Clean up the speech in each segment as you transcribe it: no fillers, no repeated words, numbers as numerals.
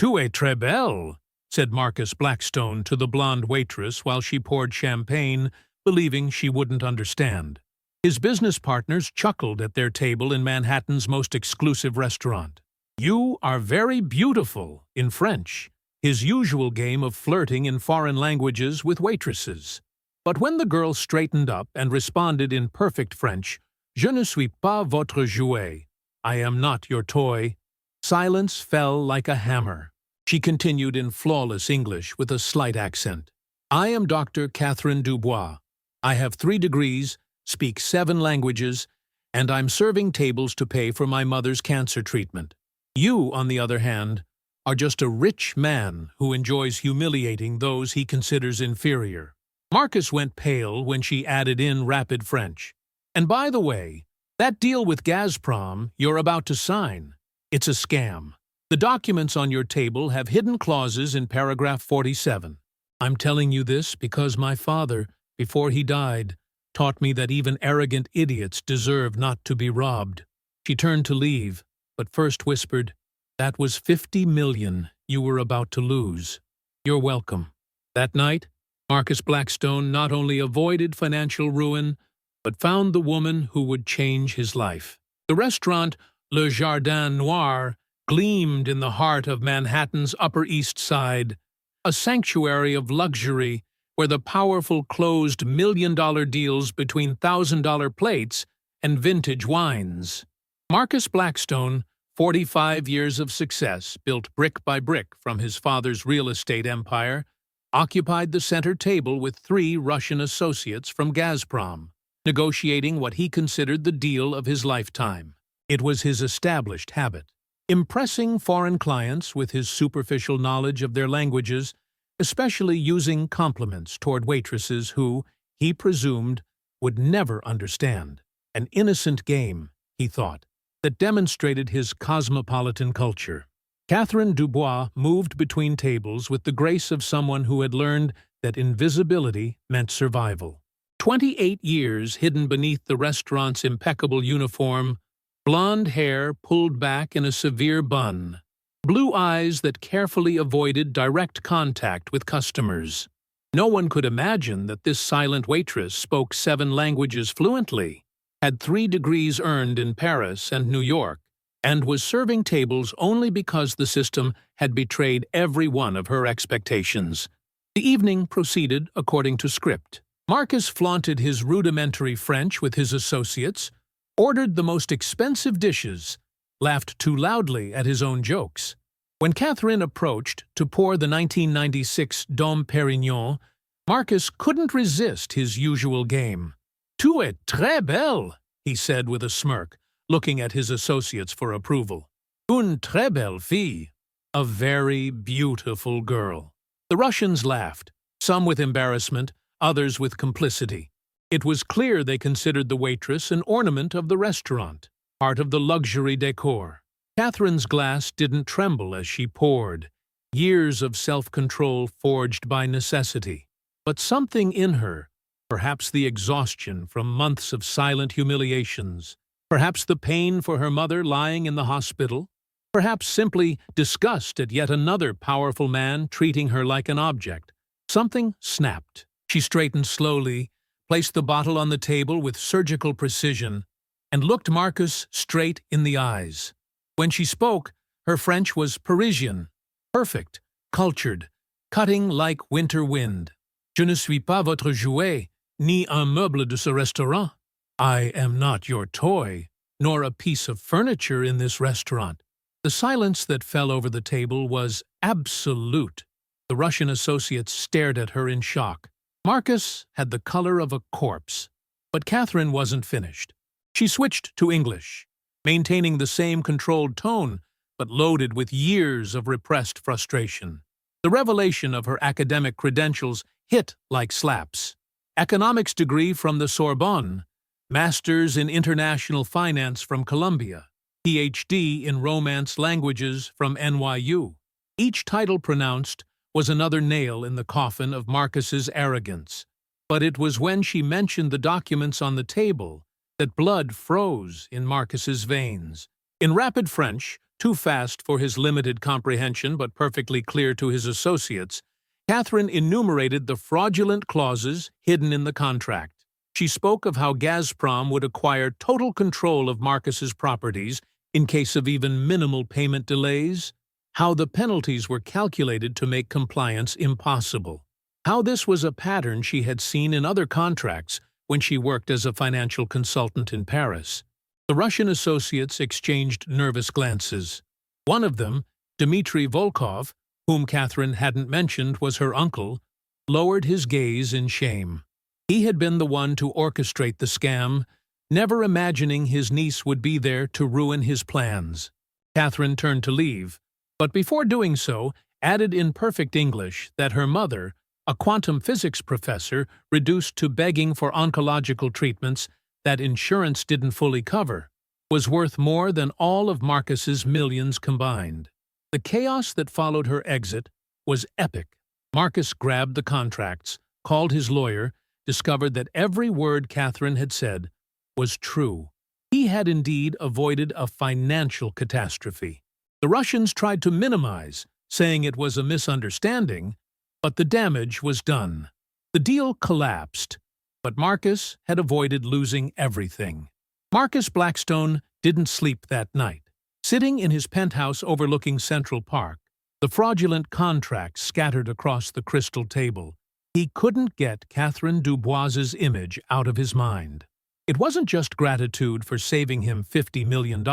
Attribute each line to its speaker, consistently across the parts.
Speaker 1: Tu es très belle, said Marcus Blackstone to the blonde waitress while she poured champagne, believing she wouldn't understand. His business partners chuckled at their table in Manhattan's most exclusive restaurant. You are very beautiful, in French, his usual game of flirting in foreign languages with waitresses. But when the girl straightened up and responded in perfect French, Je ne suis pas votre jouet, I am not your toy, silence fell like a hammer. She continued in flawless English with a slight accent. I am Dr. Catherine Dubois. I have 3 degrees, speak 7 languages, and I'm serving tables to pay for my mother's cancer treatment. You, on the other hand, are just a rich man who enjoys humiliating those he considers inferior. Marcus went pale when she added in rapid French. And by the way, that deal with Gazprom you're about to sign, it's a scam. The documents on your table have hidden clauses in paragraph 47. I'm telling you this because my father, before he died, taught me that even arrogant idiots deserve not to be robbed. She turned to leave, but first whispered, That was 50 million you were about to lose. You're welcome. That night, Marcus Blackstone not only avoided financial ruin, but found the woman who would change his life. The restaurant, Le Jardin Noir, gleamed in the heart of Manhattan's Upper East Side, a sanctuary of luxury where the powerful closed million-dollar deals between $1,000 plates and vintage wines. Marcus Blackstone, 45 years of success built brick by brick from his father's real estate empire, occupied the center table with 3 Russian associates from Gazprom, negotiating what he considered the deal of his lifetime. It was his established habit, impressing foreign clients with his superficial knowledge of their languages, especially using compliments toward waitresses who, he presumed, would never understand. An innocent game, he thought, that demonstrated his cosmopolitan culture. Catherine Dubois moved between tables with the grace of someone who had learned that invisibility meant survival. 28 years hidden beneath the restaurant's impeccable uniform, blonde hair pulled back in a severe bun, blue eyes that carefully avoided direct contact with customers. No one could imagine that this silent waitress spoke 7 languages fluently, had 3 degrees earned in Paris and New York, and was serving tables only because the system had betrayed every one of her expectations. The evening proceeded according to script. Marcus flaunted his rudimentary French with his associates, ordered the most expensive dishes, laughed too loudly at his own jokes. When Catherine approached to pour the 1996 Dom Pérignon, Marcus couldn't resist his usual game. Tu es très belle, he said with a smirk, looking at his associates for approval. Une très belle fille, a very beautiful girl. The Russians laughed, some with embarrassment, others with complicity. It was clear they considered the waitress an ornament of the restaurant, part of the luxury decor. Catherine's glass didn't tremble as she poured, years of self-control forged by necessity. But something in her, perhaps the exhaustion from months of silent humiliations, perhaps the pain for her mother lying in the hospital, perhaps simply disgust at yet another powerful man treating her like an object, something snapped. She straightened slowly, placed the bottle on the table with surgical precision, and looked Marcus straight in the eyes. When she spoke, her French was Parisian, perfect, cultured, cutting like winter wind. Je ne suis pas votre jouet, ni un meuble de ce restaurant. I am not your toy, nor a piece of furniture in this restaurant. The silence that fell over the table was absolute. The Russian associates stared at her in shock. Marcus had the color of a corpse, but Catherine wasn't finished. She switched to English, maintaining the same controlled tone, but loaded with years of repressed frustration. The revelation of her academic credentials hit like slaps. Economics degree from the Sorbonne, Master's in International Finance from Columbia, Ph.D. in Romance Languages from NYU. Each title pronounced was another nail in the coffin of Marcus's arrogance. But it was when she mentioned the documents on the table that blood froze in Marcus's veins. In rapid French, Too fast for his limited comprehension but perfectly clear to his associates, Catherine enumerated the fraudulent clauses hidden in the contract. She spoke of how Gazprom would acquire total control of Marcus's properties in case of even minimal payment delays, how the penalties were calculated to make compliance impossible, how this was a pattern she had seen in other contracts when she worked as a financial consultant in Paris. The Russian associates exchanged nervous glances. One of them, Dmitry Volkov, whom Catherine hadn't mentioned was her uncle, lowered his gaze in shame. He had been the one to orchestrate the scam, never imagining his niece would be there to ruin his plans. Catherine turned to leave, but before doing so, added in perfect English that her mother, a quantum physics professor reduced to begging for oncological treatments that insurance didn't fully cover, was worth more than all of Marcus's millions combined. The chaos that followed her exit was epic. Marcus grabbed the contracts, called his lawyer, discovered that every word Catherine had said was true. He had indeed avoided a financial catastrophe. The Russians tried to minimize, saying it was a misunderstanding, but the damage was done. The deal collapsed, but Marcus had avoided losing everything. Marcus Blackstone didn't sleep that night. Sitting in his penthouse overlooking Central Park, the fraudulent contracts scattered across the crystal table, he couldn't get Catherine Dubois's image out of his mind. It wasn't just gratitude for saving him $50 million.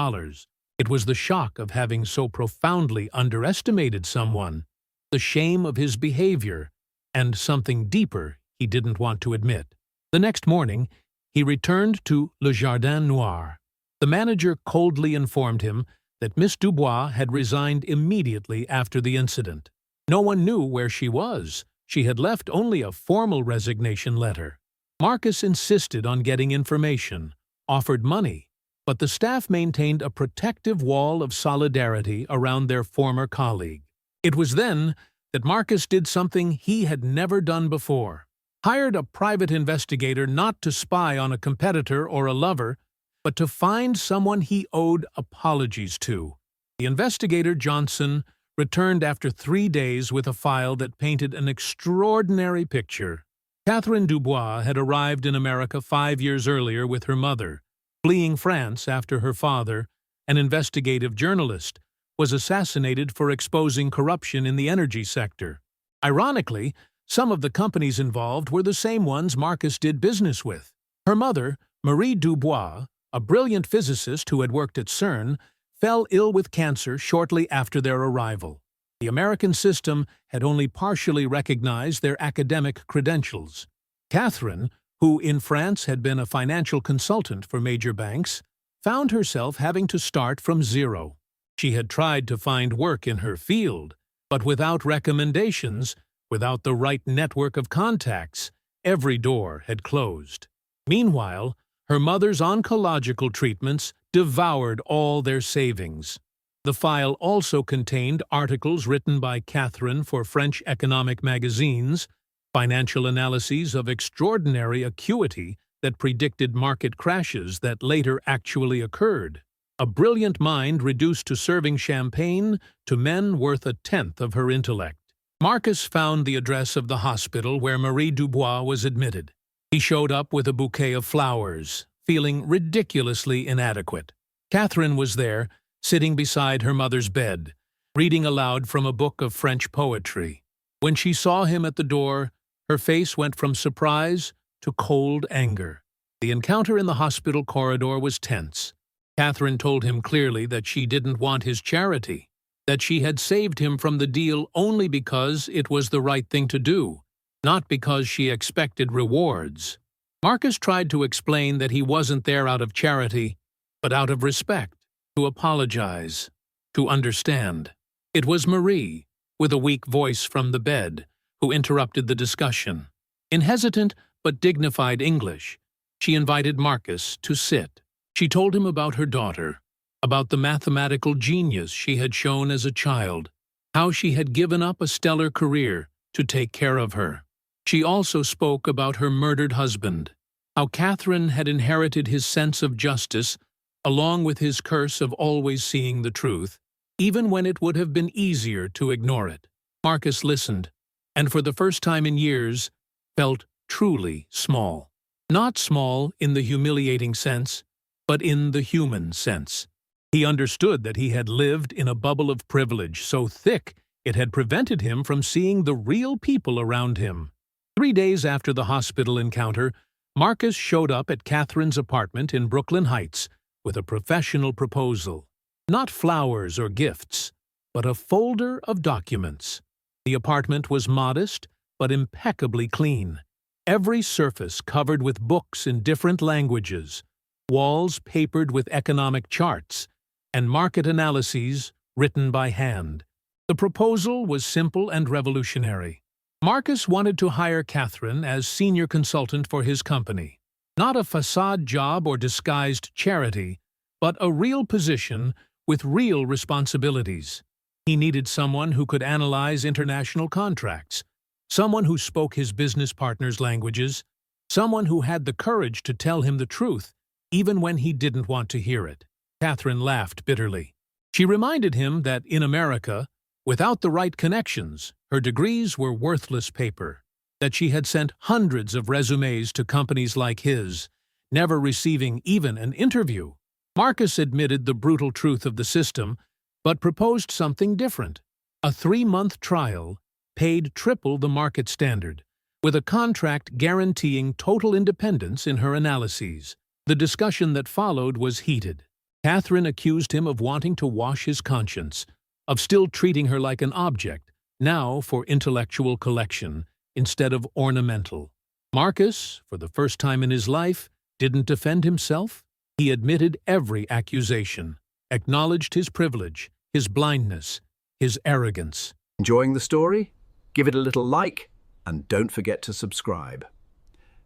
Speaker 1: It was the shock of having so profoundly underestimated someone, the shame of his behavior, and something deeper he didn't want to admit. The next morning, he returned to Le Jardin Noir. The manager coldly informed him that Miss Dubois had resigned immediately after the incident. No one knew where she was. She had left only a formal resignation letter. Marcus insisted on getting information, offered money, but the staff maintained a protective wall of solidarity around their former colleague. It was then that Marcus did something he had never done before. Hired a private investigator not to spy on a competitor or a lover, but to find someone he owed apologies to. The investigator, Johnson, returned after 3 days with a file that painted an extraordinary picture. Catherine Dubois had arrived in America 5 years earlier with her mother, fleeing France after her father, an investigative journalist, was assassinated for exposing corruption in the energy sector. Ironically, some of the companies involved were the same ones Marcus did business with. Her mother, Marie Dubois, a brilliant physicist who had worked at CERN, fell ill with cancer shortly after their arrival. The American system had only partially recognized their academic credentials. Catherine, who in France had been a financial consultant for major banks, found herself having to start from zero. She had tried to find work in her field, but without recommendations, without the right network of contacts, every door had closed. Meanwhile, her mother's oncological treatments devoured all their savings. The file also contained articles written by Catherine for French economic magazines, financial analyses of extraordinary acuity that predicted market crashes that later actually occurred. A brilliant mind reduced to serving champagne to men worth a tenth of her intellect. Marcus found the address of the hospital where Marie Dubois was admitted. He showed up with a bouquet of flowers, feeling ridiculously inadequate. Catherine was there, sitting beside her mother's bed, reading aloud from a book of French poetry. When she saw him at the door, her face went from surprise to cold anger. The encounter in the hospital corridor was tense. Catherine told him clearly that she didn't want his charity, that she had saved him from the deal only because it was the right thing to do, not because she expected rewards. Marcus tried to explain that he wasn't there out of charity, but out of respect, to apologize, to understand. It was Marie, with a weak voice from the bed, who interrupted the discussion. In hesitant but dignified English, she invited Marcus to sit. She told him about her daughter, about the mathematical genius she had shown as a child, how she had given up a stellar career to take care of her. She also spoke about her murdered husband, how Catherine had inherited his sense of justice along with his curse of always seeing the truth, even when it would have been easier to ignore it. Marcus listened, and for the first time in years, felt truly small. Not small in the humiliating sense, but in the human sense. He understood that he had lived in a bubble of privilege so thick it had prevented him from seeing the real people around him. 3 days after the hospital encounter, Marcus showed up at Catherine's apartment in Brooklyn Heights with a professional proposal. Not flowers or gifts, but a folder of documents. The apartment was modest, but impeccably clean. Every surface covered with books in different languages, walls papered with economic charts, and market analyses written by hand. The proposal was simple and revolutionary. Marcus wanted to hire Catherine as senior consultant for his company. Not a facade job or disguised charity, but a real position with real responsibilities. He needed someone who could analyze international contracts, someone who spoke his business partner's languages, someone who had the courage to tell him the truth, even when he didn't want to hear it. Catherine laughed bitterly. She reminded him that in America, without the right connections, her degrees were worthless paper, that she had sent hundreds of resumes to companies like his, never receiving even an interview. Marcus admitted the brutal truth of the system, but proposed something different. A 3-month trial, paid triple the market standard, with a contract guaranteeing total independence in her analyses. The discussion that followed was heated. Catherine accused him of wanting to wash his conscience, of still treating her like an object, now for intellectual collection instead of ornamental. Marcus, for the first time in his life, didn't defend himself. He admitted every accusation, acknowledged his privilege, his blindness, his arrogance.
Speaker 2: Enjoying the story? Give it a little like, and don't forget to subscribe.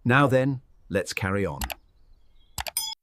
Speaker 2: Now then, let's carry on.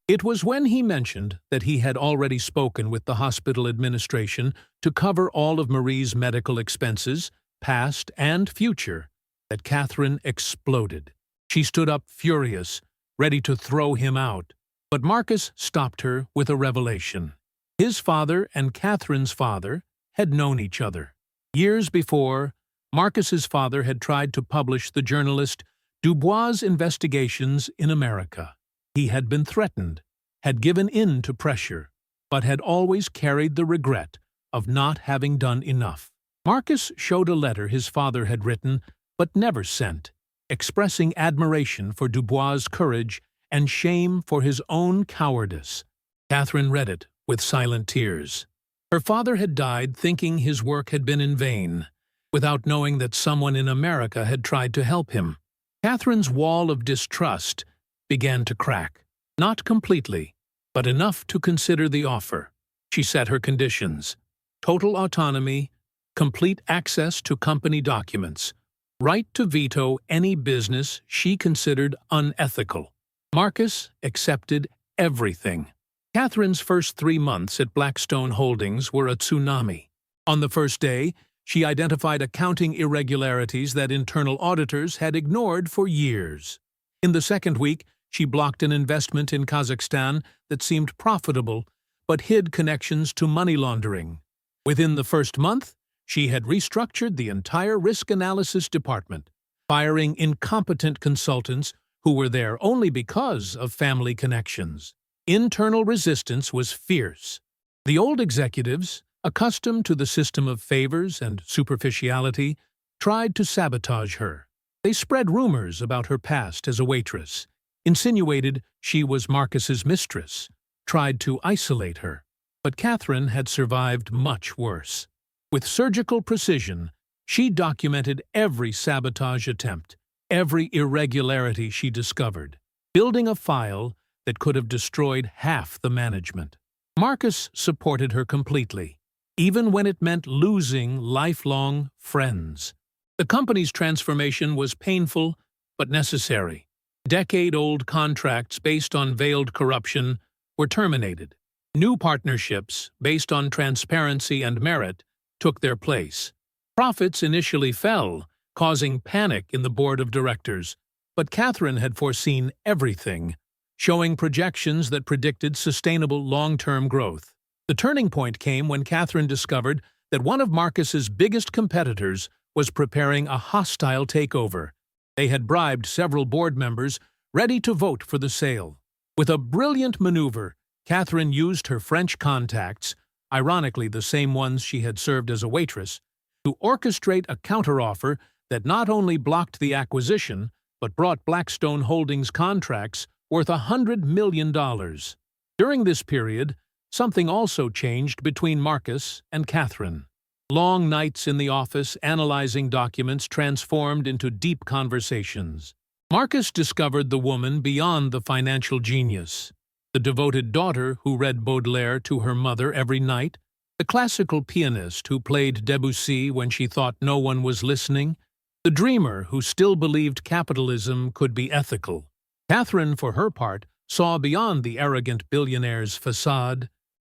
Speaker 1: It was when he mentioned that he had already spoken with the hospital administration to cover all of Marie's medical expenses, past and future, that Catherine exploded. She stood up furious, ready to throw him out. But Marcus stopped her with a revelation. His father and Catherine's father had known each other. Years before, Marcus's father had tried to publish the journalist Dubois' investigations in America. He had been threatened, had given in to pressure, but had always carried the regret of not having done enough. Marcus showed a letter his father had written but never sent, expressing admiration for Dubois' courage and shame for his own cowardice. Catherine read it with silent tears. Her father had died thinking his work had been in vain, without knowing that someone in America had tried to help him. Catherine's wall of distrust began to crack. Not completely, but enough to consider the offer. She set her conditions: total autonomy, complete access to company documents, right to veto any business she considered unethical. Marcus accepted everything. Catherine's first 3 months at Blackstone Holdings were a tsunami. On the first day, she identified accounting irregularities that internal auditors had ignored for years. In the second week, she blocked an investment in Kazakhstan that seemed profitable, but hid connections to money laundering. Within the first month, she had restructured the entire risk analysis department, firing incompetent consultants who were there only because of family connections. Internal resistance was fierce. The old executives, accustomed to the system of favors and superficiality, tried to sabotage her. They spread rumors about her past as a waitress, insinuated she was Marcus's mistress, tried to isolate her. But Catherine had survived much worse. With surgical precision, she documented every sabotage attempt, every irregularity she discovered, building a file that could have destroyed half the management. Marcus supported her completely, even when it meant losing lifelong friends. The company's transformation was painful but necessary. Decade-old contracts based on veiled corruption were terminated. New partnerships based on transparency and merit took their place. Profits initially fell, causing panic in the board of directors, but Catherine had foreseen everything, showing projections that predicted sustainable long-term growth. The turning point came when Catherine discovered that one of Marcus's biggest competitors was preparing a hostile takeover. They had bribed several board members ready to vote for the sale. With a brilliant maneuver, Catherine used her French contacts, ironically the same ones she had served as a waitress, to orchestrate a counteroffer that not only blocked the acquisition, but brought Blackstone Holdings contracts worth $100 million. During this period, something also changed between Marcus and Catherine. Long nights in the office analyzing documents transformed into deep conversations. Marcus discovered the woman beyond the financial genius. The devoted daughter who read Baudelaire to her mother every night, the classical pianist who played Debussy when she thought no one was listening, the dreamer who still believed capitalism could be ethical. Catherine, for her part, saw beyond the arrogant billionaire's facade.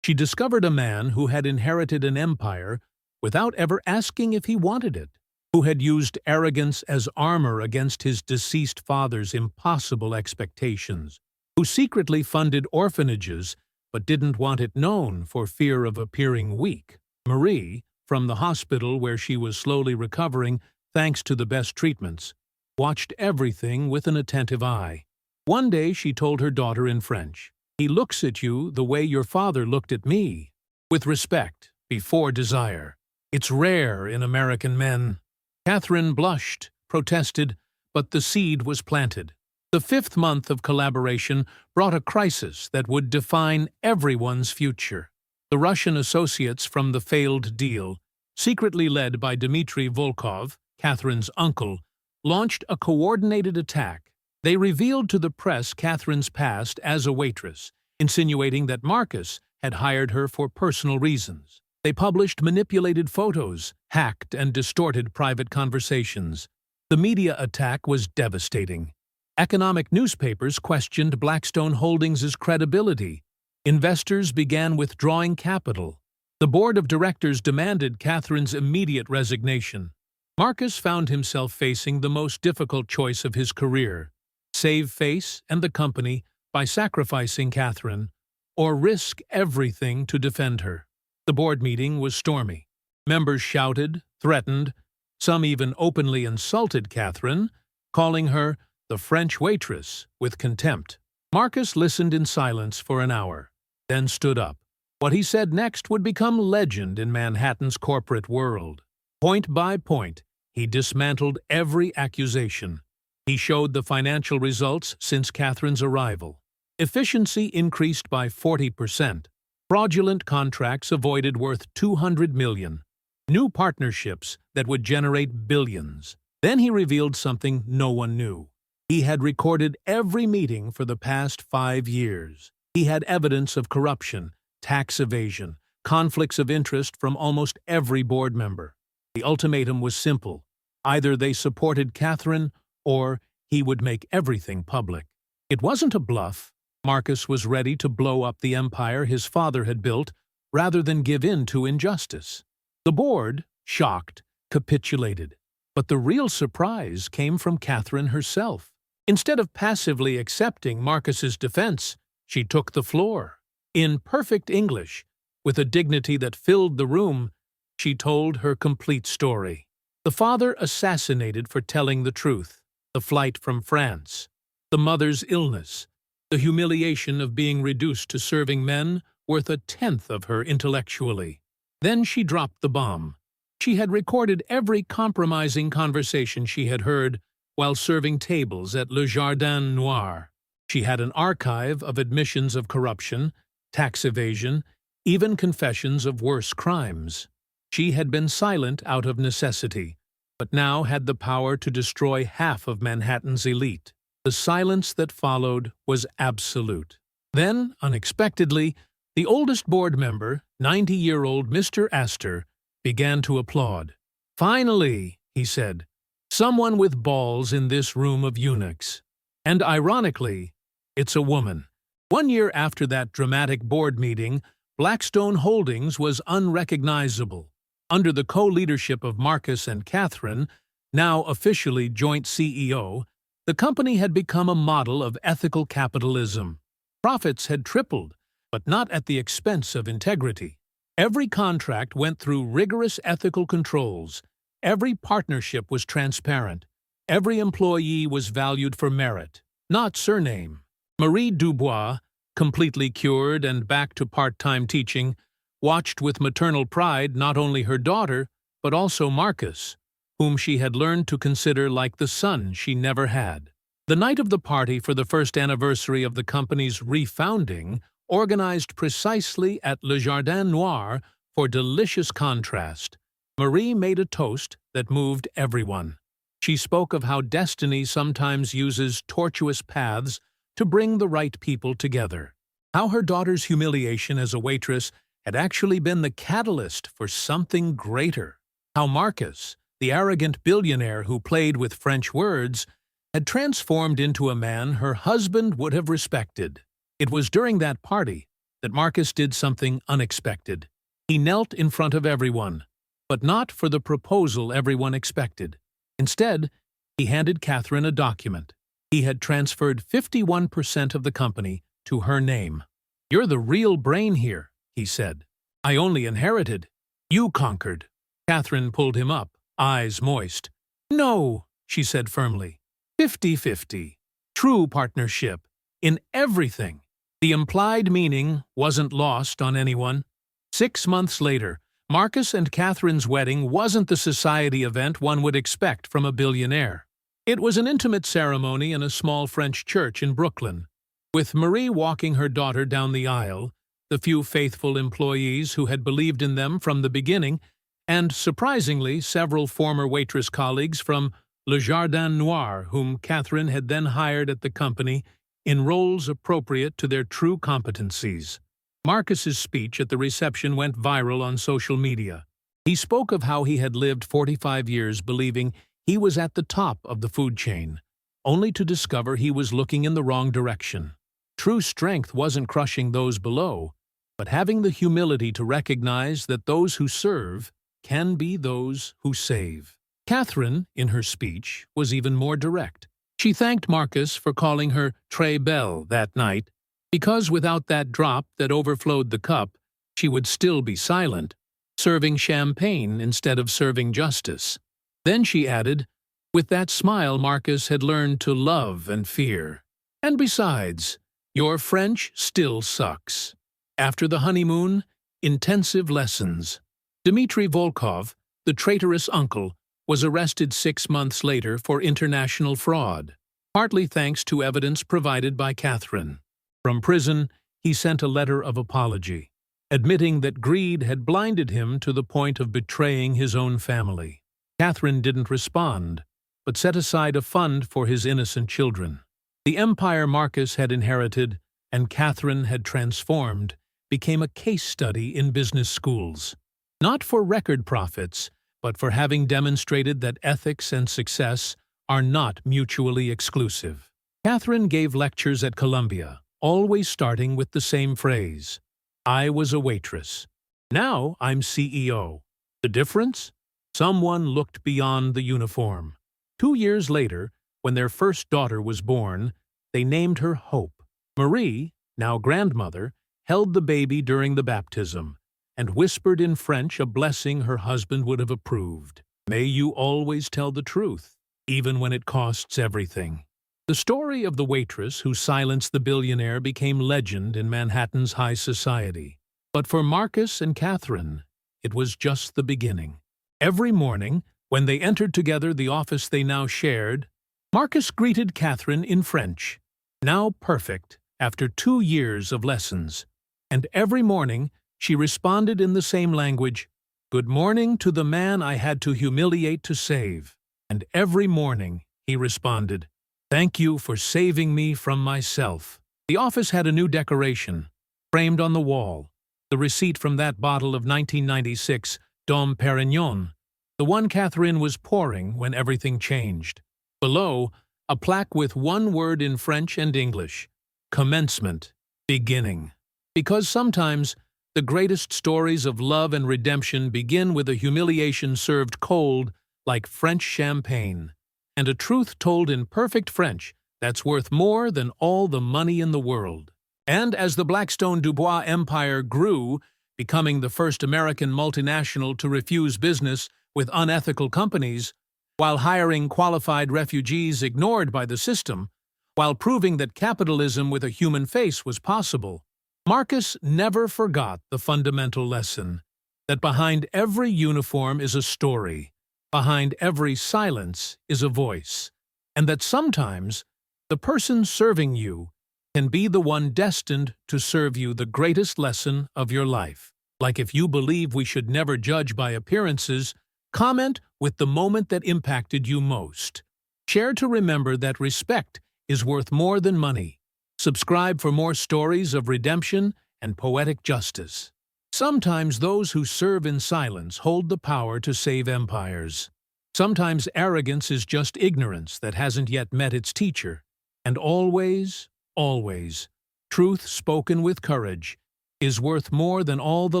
Speaker 1: She discovered a man who had inherited an empire without ever asking if he wanted it, who had used arrogance as armor against his deceased father's impossible expectations, who secretly funded orphanages but didn't want it known for fear of appearing weak. Marie, from the hospital where she was slowly recovering thanks to the best treatments, watched everything with an attentive eye. One day she told her daughter in French, "He looks at you the way your father looked at me, with respect, before desire. It's rare in American men." Catherine blushed, protested, but the seed was planted. The 5th month of collaboration brought a crisis that would define everyone's future. The Russian associates from the failed deal, secretly led by Dmitry Volkov, Catherine's uncle, launched a coordinated attack. They revealed to the press Catherine's past as a waitress, insinuating that Marcus had hired her for personal reasons. They published manipulated photos, hacked and distorted private conversations. The media attack was devastating. Economic newspapers questioned Blackstone Holdings' credibility. Investors began withdrawing capital. The board of directors demanded Catherine's immediate resignation. Marcus found himself facing the most difficult choice of his career: save face and the company by sacrificing Catherine, or risk everything to defend her. The board meeting was stormy. Members shouted, threatened, some even openly insulted Catherine, calling her the French waitress with contempt. Marcus listened in silence for an hour, then stood up. What he said next would become legend in Manhattan's corporate world. Point by point, he dismantled every accusation. He showed the financial results since Catherine's arrival. Efficiency increased by 40%. Fraudulent contracts avoided worth $200 million. New partnerships that would generate billions. Then he revealed something no one knew. He had recorded every meeting for the past 5 years. He had evidence of corruption, tax evasion, conflicts of interest from almost every board member. The ultimatum was simple. Either they supported Catherine, or he would make everything public. It wasn't a bluff. Marcus was ready to blow up the empire his father had built rather than give in to injustice. The board, shocked, capitulated. But the real surprise came from Catherine herself. Instead of passively accepting Marcus's defense, she took the floor. In perfect English, with a dignity that filled the room, she told her complete story. The father assassinated for telling the truth, the flight from France, the mother's illness, the humiliation of being reduced to serving men worth 1/10 of her intellectually. Then she dropped the bomb. She had recorded every compromising conversation she had heard while serving tables at Le Jardin Noir. She had an archive of admissions of corruption, tax evasion, even confessions of worse crimes. She had been silent out of necessity, but now had the power to destroy half of Manhattan's elite. The silence that followed was absolute. Then, unexpectedly, the oldest board member, 90-year-old Mr. Astor, began to applaud. "Finally," he said, "someone with balls in this room of eunuchs. And ironically, it's a woman." 1 year after that dramatic board meeting, Blackstone Holdings was unrecognizable. Under the co-leadership of Marcus and Catherine, now officially joint CEO, the company had become a model of ethical capitalism. Profits had tripled, but not at the expense of integrity. Every contract went through rigorous ethical controls. Every partnership was transparent. Every employee was valued for merit, not surname. Marie Dubois, completely cured and back to part-time teaching, watched with maternal pride not only her daughter, but also Marcus, whom she had learned to consider like the son she never had. The night of the party for the first anniversary of the company's refounding, organized precisely at Le Jardin Noir for delicious contrast, Marie made a toast that moved everyone. She spoke of how destiny sometimes uses tortuous paths to bring the right people together. How her daughter's humiliation as a waitress had actually been the catalyst for something greater. How Marcus, the arrogant billionaire who played with French words, had transformed into a man her husband would have respected. It was during that party that Marcus did something unexpected. He knelt in front of everyone, but not for the proposal everyone expected. Instead, he handed Catherine a document. He had transferred 51% of the company to her name. "You're the real brain here," he said. "I only inherited. You conquered." Catherine pulled him up, eyes moist. "No," she said firmly. 50-50. True partnership. In everything. The implied meaning wasn't lost on anyone. 6 months later, Marcus and Catherine's wedding wasn't the society event one would expect from a billionaire. It was an intimate ceremony in a small French church in Brooklyn, with Marie walking her daughter down the aisle, the few faithful employees who had believed in them from the beginning, and, surprisingly, several former waitress colleagues from Le Jardin Noir whom Catherine had then hired at the company in roles appropriate to their true competencies. Marcus's speech at the reception went viral on social media. He spoke of how he had lived 45 years believing he was at the top of the food chain, only to discover he was looking in the wrong direction. True strength wasn't crushing those below, but having the humility to recognize that those who serve can be those who save. Catherine, in her speech, was even more direct. She thanked Marcus for calling her très belle that night, because without that drop that overflowed the cup, she would still be silent, serving champagne instead of serving justice. Then she added, with that smile Marcus had learned to love and fear. "And besides, your French still sucks." After the honeymoon, intensive lessons. Dmitry Volkov, the traitorous uncle, was arrested 6 months later for international fraud, partly thanks to evidence provided by Catherine. From prison, he sent a letter of apology, admitting that greed had blinded him to the point of betraying his own family. Catherine didn't respond, but set aside a fund for his innocent children. The empire Marcus had inherited and Catherine had transformed became a case study in business schools. Not for record profits, but for having demonstrated that ethics and success are not mutually exclusive. Catherine gave lectures at Columbia, always starting with the same phrase, "I was a waitress. Now I'm CEO." The difference? Someone looked beyond the uniform. 2 years later, when their first daughter was born, they named her Hope. Marie, now grandmother, held the baby during the baptism and whispered in French a blessing her husband would have approved. "May you always tell the truth, even when it costs everything." The story of the waitress who silenced the billionaire became legend in Manhattan's high society. But for Marcus and Catherine, it was just the beginning. Every morning, when they entered together the office they now shared, Marcus greeted Catherine in French, now perfect after 2 years of lessons. And every morning, she responded in the same language, "Good morning to the man I had to humiliate to save." And every morning, he responded, "Thank you for saving me from myself." The office had a new decoration, framed on the wall, the receipt from that bottle of 1996 Dom Perignon, the one Catherine was pouring when everything changed. Below, a plaque with one word in French and English, commencement, beginning. Because sometimes, the greatest stories of love and redemption begin with a humiliation served cold like French champagne, and a truth told in perfect French that's worth more than all the money in the world. And as the Blackstone Dubois empire grew, becoming the first American multinational to refuse business with unethical companies, while hiring qualified refugees ignored by the system, while proving that capitalism with a human face was possible, Marcus never forgot the fundamental lesson that behind every uniform is a story, behind every silence is a voice, and that sometimes the person serving you can be the one destined to serve you the greatest lesson of your life. Like if you believe we should never judge by appearances, comment with the moment that impacted you most. Share to remember that respect is worth more than money. Subscribe for more stories of redemption and poetic justice. Sometimes those who serve in silence hold the power to save empires. Sometimes arrogance is just ignorance that hasn't yet met its teacher. And always, always, truth spoken with courage is worth more than all the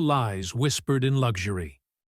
Speaker 1: lies whispered in luxury.